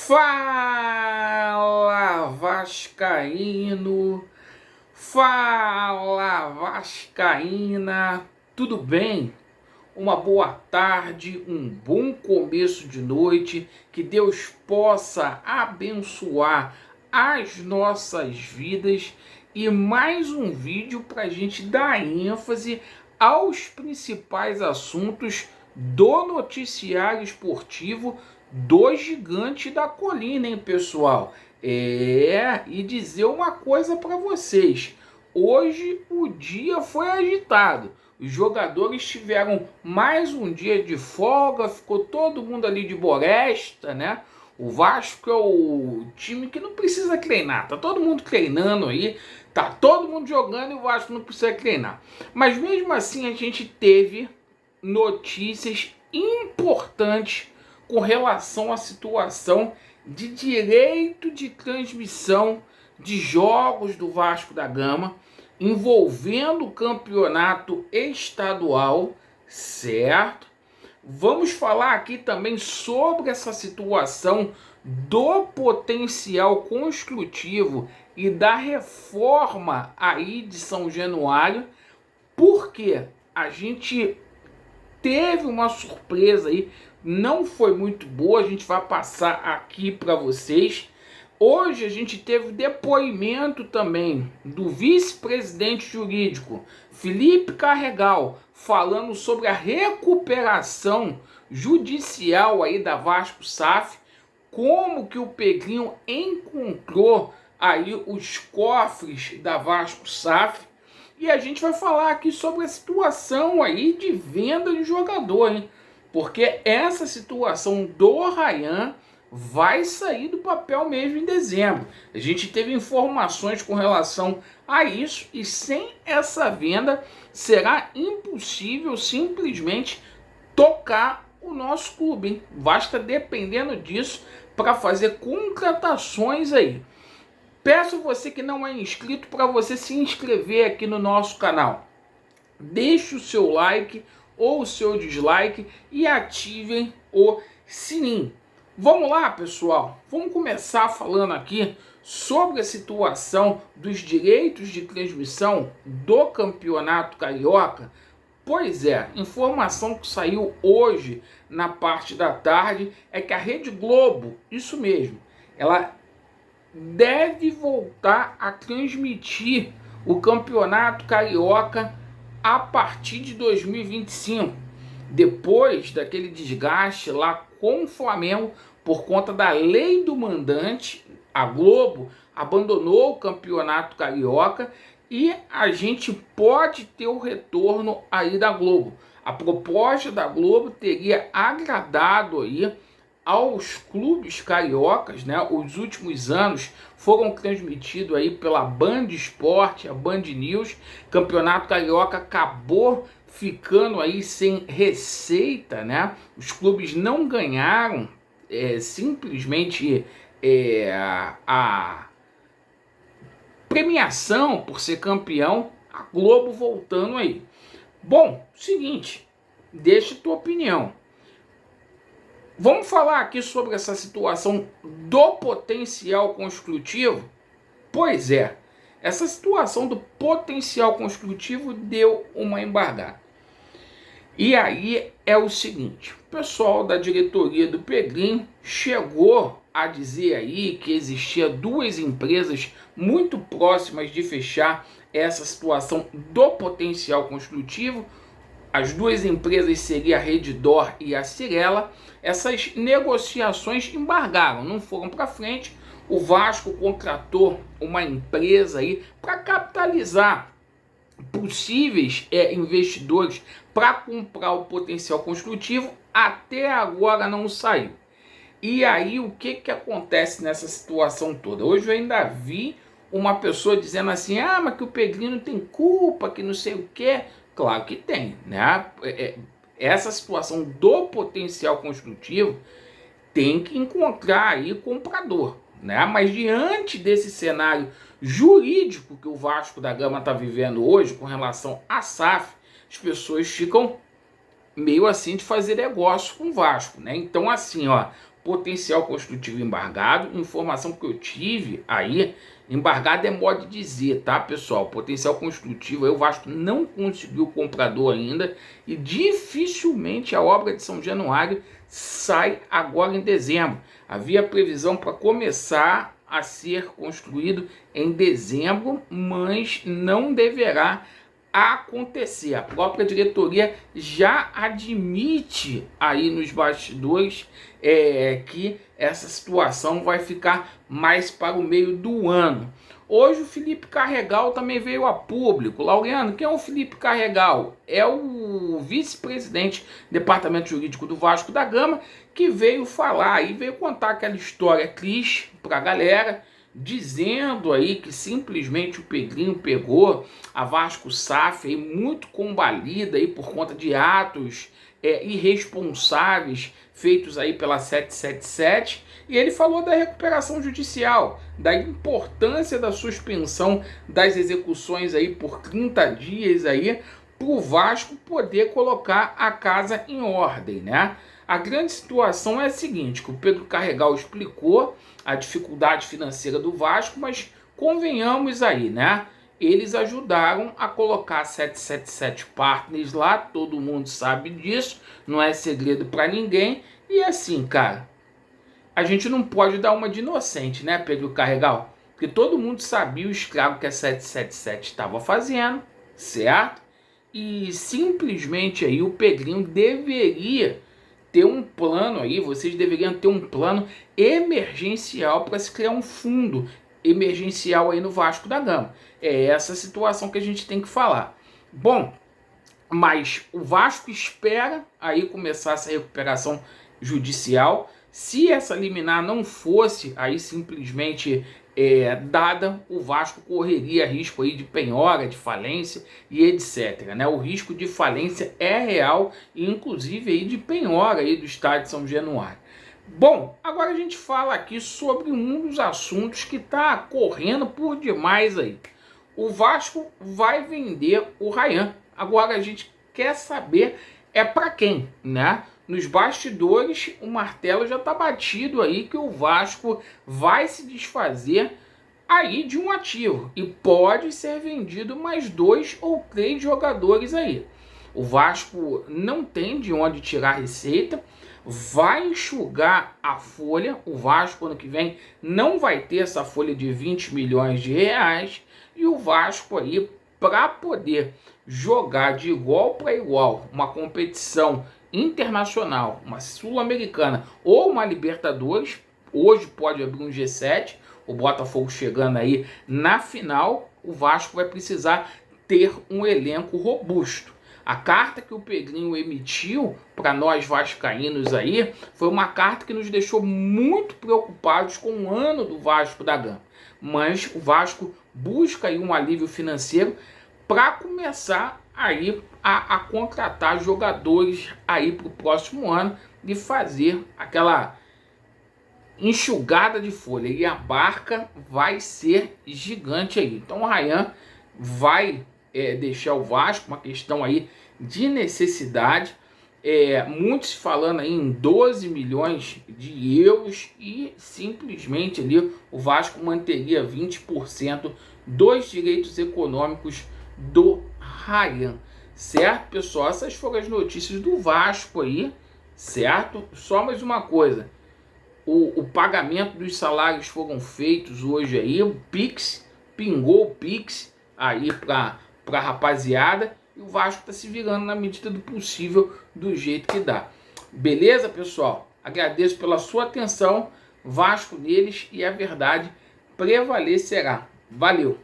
Fala Vascaíno, fala Vascaína, tudo bem? Uma boa tarde, um bom começo de noite, que Deus possa abençoar as nossas vidas e mais um vídeo para a gente dar ênfase aos principais assuntos do noticiário esportivo do Gigante da Colina, hein, pessoal? E dizer uma coisa para vocês. Hoje o dia foi agitado. Os jogadores tiveram mais um dia de folga, ficou todo mundo ali de boresta, né? O Vasco é o time que não precisa treinar. Tá todo mundo treinando aí, tá todo mundo jogando e o Vasco não precisa treinar. Mas mesmo assim a gente teve notícias importantes com relação à situação de direito de transmissão de jogos do Vasco da Gama envolvendo o campeonato estadual, certo? Vamos falar aqui também sobre essa situação do potencial construtivo e da reforma aí de São Januário, porque a gente teve uma surpresa aí, não foi muito boa, a gente vai passar aqui para vocês. Hoje a gente teve depoimento também do vice-presidente jurídico Felipe Carregal, falando sobre a recuperação judicial aí da Vasco SAF, como que o Pedrinho encontrou aí os cofres da Vasco SAF. E a gente vai falar aqui sobre a situação aí de venda de jogador, hein? Porque essa situação do Ryan vai sair do papel mesmo em dezembro. A gente teve informações com relação a isso e sem essa venda será impossível simplesmente tocar o nosso clube, hein? Vai estar dependendo disso para fazer contratações aí. Peço você que não é inscrito para você se inscrever aqui no nosso canal. Deixe o seu like ou o seu dislike e ativem o sininho. Vamos lá, pessoal. Vamos começar falando aqui sobre a situação dos direitos de transmissão do Campeonato Carioca. Pois é, informação que saiu hoje na parte da tarde é que a Rede Globo, isso mesmo, ela deve voltar a transmitir o Campeonato Carioca a partir de 2025, depois daquele desgaste lá com o Flamengo por conta da lei do mandante. A Globo abandonou o Campeonato Carioca e a gente pode ter o retorno aí da Globo. A proposta da Globo teria agradado aí aos clubes cariocas, né? Os últimos anos foram transmitidos aí pela Band Esporte, a Band News. Campeonato Carioca acabou ficando aí sem receita, né? Os clubes não ganharam simplesmente a premiação por ser campeão. A Globo voltando aí. Bom, seguinte, deixa a tua opinião. Vamos falar aqui sobre essa situação do potencial construtivo? Pois é, essa situação do potencial construtivo deu uma embargada. E aí é o seguinte, o pessoal da diretoria do Pedrinho chegou a dizer aí que existia duas empresas muito próximas de fechar essa situação do potencial construtivo. As duas empresas seriam a Redditor e a Cirela. Essas negociações embargaram, não foram para frente. O Vasco contratou uma empresa aí para capitalizar possíveis investidores para comprar o potencial construtivo. Até agora não saiu. E aí o que acontece nessa situação toda? Hoje eu ainda vi uma pessoa dizendo assim, mas que o Pedrinho não tem culpa, que não sei o que. Claro que tem, né? Essa situação do potencial construtivo tem que encontrar aí comprador, né? Mas diante desse cenário jurídico que o Vasco da Gama está vivendo hoje com relação à SAF, as pessoas ficam meio assim de fazer negócio com o Vasco, né? Então assim, potencial construtivo embargado. Informação que eu tive aí, embargado é modo de dizer, tá, pessoal? Potencial construtivo, aí o Vasco não conseguiu comprador ainda e dificilmente a obra de São Januário sai agora em dezembro. Havia previsão para começar a ser construído em dezembro, mas não deverá acontecer. A própria diretoria já admite aí nos bastidores que essa situação vai ficar mais para o meio do ano. Hoje o Felipe Carregal também veio a público. Laureano, quem é o Felipe Carregal? É o vice-presidente do Departamento Jurídico do Vasco da Gama, que veio falar e veio contar aquela história triste para a galera, dizendo aí que simplesmente o Pedrinho pegou a Vasco SAF aí muito combalida aí por conta de atos irresponsáveis feitos aí pela 777, e ele falou da recuperação judicial, da importância da suspensão das execuções aí por 30 dias aí para o Vasco poder colocar a casa em ordem, né? A grande situação é a seguinte, que o Pedro Carregal explicou a dificuldade financeira do Vasco, mas convenhamos aí, né? Eles ajudaram a colocar 777 Partners lá, todo mundo sabe disso, não é segredo para ninguém. E assim, cara, a gente não pode dar uma de inocente, né, Pedro Carregal? Porque todo mundo sabia o estrago que a 777 estava fazendo, certo? E simplesmente aí o Pedrinho deveria ter um plano aí, vocês deveriam ter um plano emergencial para se criar um fundo emergencial aí no Vasco da Gama. É essa situação que a gente tem que falar. Bom, mas o Vasco espera aí começar essa recuperação judicial. Se essa liminar não fosse aí simplesmente dada, o Vasco correria risco aí de penhora, de falência e etc, né? O risco de falência é real, inclusive aí de penhora aí do estádio de São Januário. Bom, agora a gente fala aqui sobre um dos assuntos que está correndo por demais aí. O Vasco vai vender o Rayan. Agora a gente quer saber para quem, né? Nos bastidores, o martelo já está batido aí que o Vasco vai se desfazer aí de um ativo e pode ser vendido mais 2 ou 3 jogadores aí. O Vasco não tem de onde tirar receita, vai enxugar a folha. O Vasco ano que vem não vai ter essa folha de 20 milhões de reais e o Vasco aí, para poder jogar de igual para igual uma competição internacional, uma Sul-Americana ou uma Libertadores, hoje pode abrir um G7, o Botafogo chegando aí na final, o Vasco vai precisar ter um elenco robusto. A carta que o Pedrinho emitiu para nós vascaínos aí foi uma carta que nos deixou muito preocupados com o ano do Vasco da Gama. Mas o Vasco busca aí um alívio financeiro para começar aí a contratar jogadores aí para o próximo ano e fazer aquela enxugada de folha. E a barca vai ser gigante aí. Então o Rayan vai deixar o Vasco, uma questão aí de necessidade, muitos falando aí em 12 milhões de euros e simplesmente ali o Vasco manteria 20% dos direitos econômicos do Rayan, certo, pessoal? Essas foram as notícias do Vasco aí, certo? Só mais uma coisa, o pagamento dos salários foram feitos hoje aí, o Pix, pingou o Pix aí para a rapaziada, e o Vasco está se virando na medida do possível, do jeito que dá. Beleza, pessoal? Agradeço pela sua atenção, Vasco neles, e a verdade prevalecerá. Valeu!